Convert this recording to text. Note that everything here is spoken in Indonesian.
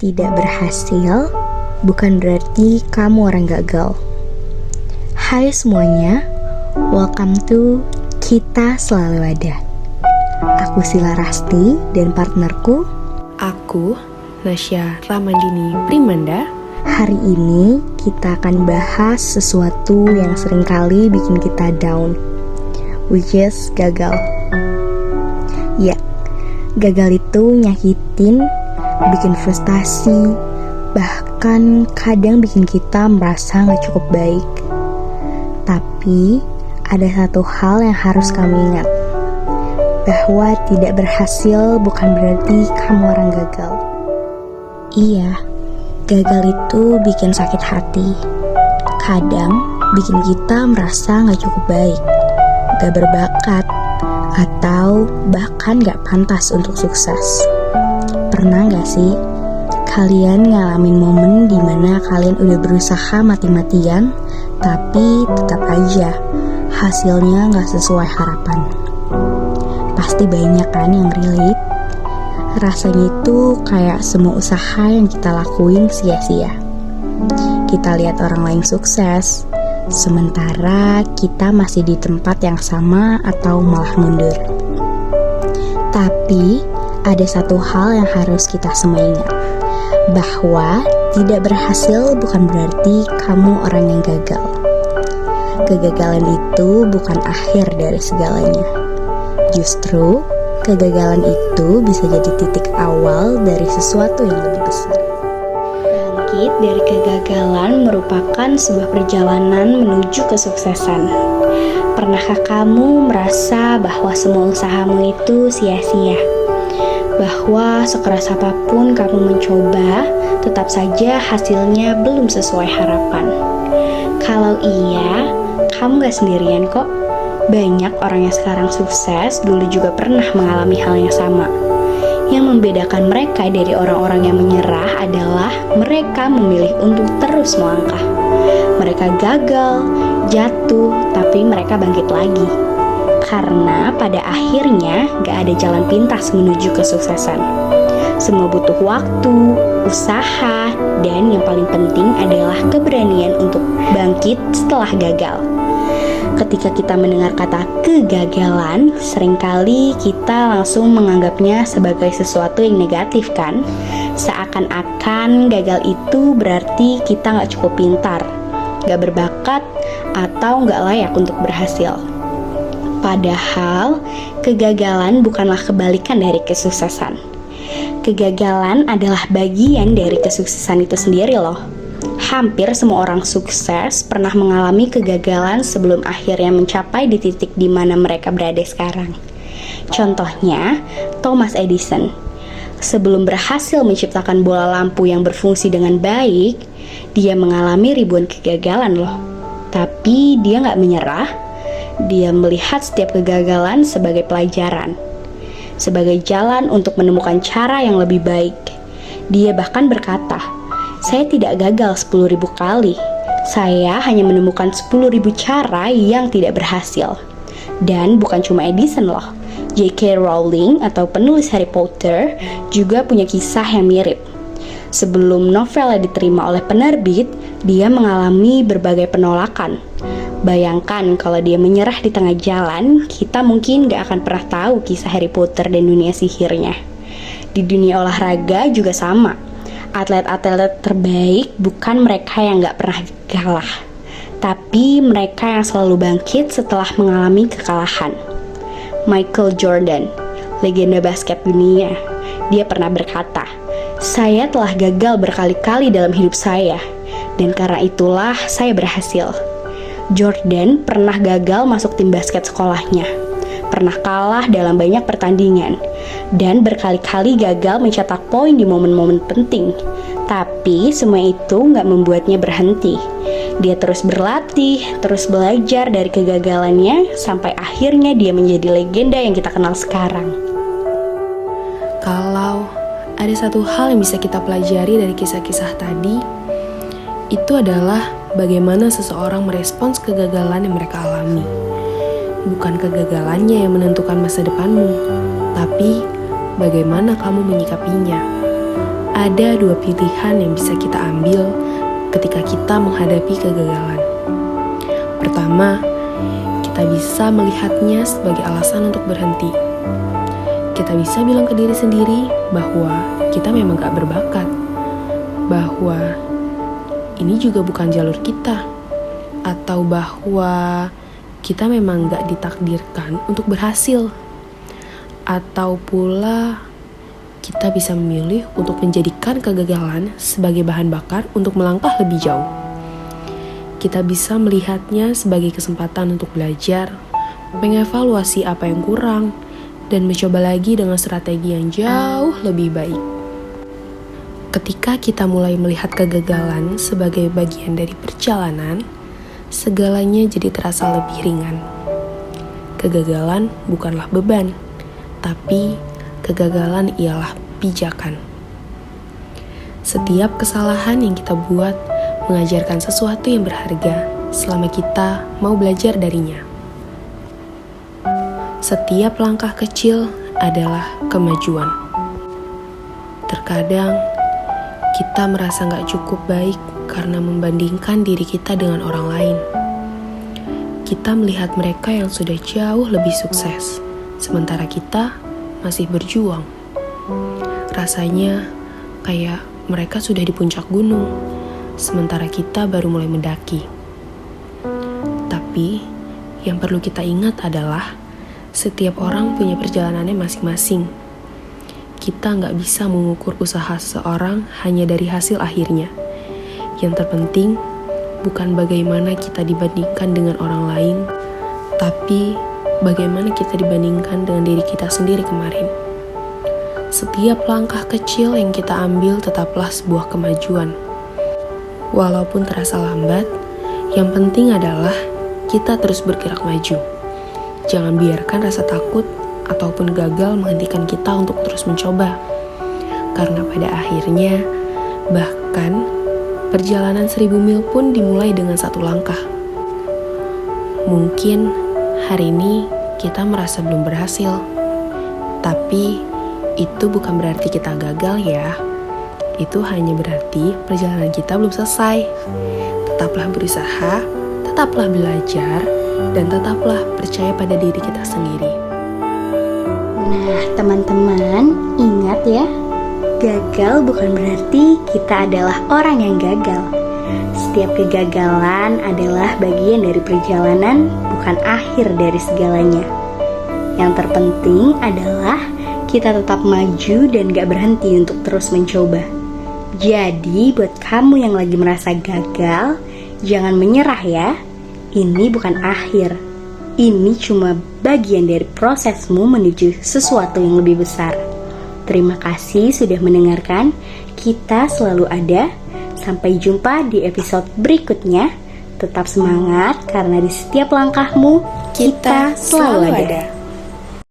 Tidak berhasil bukan berarti kamu orang gagal. Hai semuanya, welcome to Kita Selalu Ada. Aku Sila Rasti dan partnerku, aku Nasya Ramandini Primanda. Hari ini kita akan bahas sesuatu yang seringkali bikin kita down, which is gagal. Ya, gagal itu nyakitin, bikin frustasi, bahkan kadang bikin kita merasa gak cukup baik. Tapi ada satu hal yang harus kamu ingat, bahwa tidak berhasil bukan berarti kamu orang gagal. Iya, gagal itu bikin sakit hati. Kadang bikin kita merasa gak cukup baik, gak berbakat, atau bahkan gak pantas untuk sukses. Pernah gak sih kalian ngalamin momen dimana kalian udah berusaha mati-matian, tapi tetap aja hasilnya gak sesuai harapan? Pasti banyak kan yang relate. Rasanya itu kayak semua usaha yang kita lakuin sia-sia. Kita lihat orang lain sukses, sementara kita masih di tempat yang sama atau malah mundur. Tapi ada satu hal yang harus kita semua ingat, bahwa tidak berhasil bukan berarti kamu orang yang gagal. Kegagalan itu bukan akhir dari segalanya. Justru kegagalan itu bisa jadi titik awal dari sesuatu yang lebih besar. Bangkit dari kegagalan merupakan sebuah perjalanan menuju kesuksesan. Pernahkah kamu merasa bahwa semua usahamu itu sia-sia? Bahwa sekeras apapun kamu mencoba, tetap saja hasilnya belum sesuai harapan? Kalau iya, kamu gak sendirian kok. Banyak orang yang sekarang sukses dulu juga pernah mengalami hal yang sama. Yang membedakan mereka dari orang-orang yang menyerah adalah mereka memilih untuk terus melangkah. Mereka gagal, jatuh, tapi mereka bangkit lagi. Karena pada akhirnya gak ada jalan pintas menuju kesuksesan. Semua butuh waktu, usaha, dan yang paling penting adalah keberanian untuk bangkit setelah gagal. Ketika kita mendengar kata kegagalan, seringkali kita langsung menganggapnya sebagai sesuatu yang negatif kan? Seakan-akan gagal itu berarti kita gak cukup pintar, gak berbakat, atau gak layak untuk berhasil. Padahal, kegagalan bukanlah kebalikan dari kesuksesan. Kegagalan adalah bagian dari kesuksesan itu sendiri loh. Hampir semua orang sukses pernah mengalami kegagalan sebelum akhirnya mencapai di titik di mana mereka berada sekarang. Contohnya, Thomas Edison. Sebelum berhasil menciptakan bola lampu yang berfungsi dengan baik, dia mengalami ribuan kegagalan loh. Tapi dia gak menyerah. Dia melihat setiap kegagalan sebagai pelajaran, sebagai jalan untuk menemukan cara yang lebih baik. Dia bahkan berkata, "Saya tidak gagal 10.000 kali. Saya hanya menemukan 10.000 cara yang tidak berhasil." Dan bukan cuma Edison loh. J.K. Rowling atau penulis Harry Potter juga punya kisah yang mirip. Sebelum novelnya diterima oleh penerbit, dia mengalami berbagai penolakan. Bayangkan kalau dia menyerah di tengah jalan, kita mungkin gak akan pernah tahu kisah Harry Potter dan dunia sihirnya. Di dunia olahraga juga sama. Atlet-atlet terbaik bukan mereka yang gak pernah kalah, tapi mereka yang selalu bangkit setelah mengalami kekalahan. Michael Jordan, legenda basket dunia, dia pernah berkata, "Saya telah gagal berkali-kali dalam hidup saya, dan karena itulah saya berhasil." Jordan pernah gagal masuk tim basket sekolahnya, pernah kalah dalam banyak pertandingan, dan berkali-kali gagal mencetak poin di momen-momen penting. Tapi semua itu gak membuatnya berhenti. Dia terus berlatih, terus belajar dari kegagalannya, sampai akhirnya dia menjadi legenda yang kita kenal sekarang. Kalau ada satu hal yang bisa kita pelajari dari kisah-kisah tadi, itu adalah bagaimana seseorang merespons kegagalan yang mereka alami. Bukan kegagalannya yang menentukan masa depanmu, tapi bagaimana kamu menyikapinya. ada dua pilihan yang bisa kita ambil ketika kita menghadapi kegagalan. Pertama, kita bisa melihatnya sebagai alasan untuk berhenti. Kita bisa bilang ke diri sendiri bahwa kita memang gak berbakat, bahwa ini juga bukan jalur kita, atau bahwa kita memang gak ditakdirkan untuk berhasil. Atau pula kita bisa memilih untuk menjadikan kegagalan sebagai bahan bakar untuk melangkah lebih jauh. Kita bisa melihatnya sebagai kesempatan untuk belajar, mengevaluasi apa yang kurang, dan mencoba lagi dengan strategi yang jauh lebih baik. Ketika kita mulai melihat kegagalan sebagai bagian dari perjalanan, segalanya jadi terasa lebih ringan. Kegagalan bukanlah beban, tapi kegagalan ialah pijakan. Setiap kesalahan yang kita buat mengajarkan sesuatu yang berharga selama kita mau belajar darinya. Setiap langkah kecil adalah kemajuan. Terkadang kita merasa gak cukup baik karena membandingkan diri kita dengan orang lain. Kita melihat mereka yang sudah jauh lebih sukses, sementara kita masih berjuang. Rasanya kayak mereka sudah di puncak gunung, sementara kita baru mulai mendaki. Tapi yang perlu kita ingat adalah setiap orang punya perjalanannya masing-masing. Kita nggak bisa mengukur usaha seseorang hanya dari hasil akhirnya. Yang terpenting bukan bagaimana kita dibandingkan dengan orang lain, tapi bagaimana kita dibandingkan dengan diri kita sendiri kemarin. Setiap langkah kecil yang kita ambil tetaplah sebuah kemajuan. Walaupun terasa lambat, yang penting adalah kita terus bergerak maju. Jangan biarkan rasa takut ataupun gagal menghentikan kita untuk terus mencoba. Karena pada akhirnya, bahkan perjalanan 1000 mil pun dimulai dengan satu langkah. Mungkin hari ini kita merasa belum berhasil, tapi itu bukan berarti kita gagal ya. Itu hanya berarti perjalanan kita belum selesai. Tetaplah berusaha, tetaplah belajar, dan tetaplah percaya pada diri kita sendiri. Nah, teman-teman, ingat ya, gagal bukan berarti kita adalah orang yang gagal. Setiap kegagalan adalah bagian dari perjalanan, bukan akhir dari segalanya. Yang terpenting adalah kita tetap maju dan gak berhenti untuk terus mencoba. Jadi, buat kamu yang lagi merasa gagal, jangan menyerah ya. Ini bukan akhir. Ini cuma bagian dari prosesmu menuju sesuatu yang lebih besar. Terima kasih sudah mendengarkan. Kita selalu ada. Sampai jumpa di episode berikutnya. Tetap semangat karena di setiap langkahmu kita selalu ada.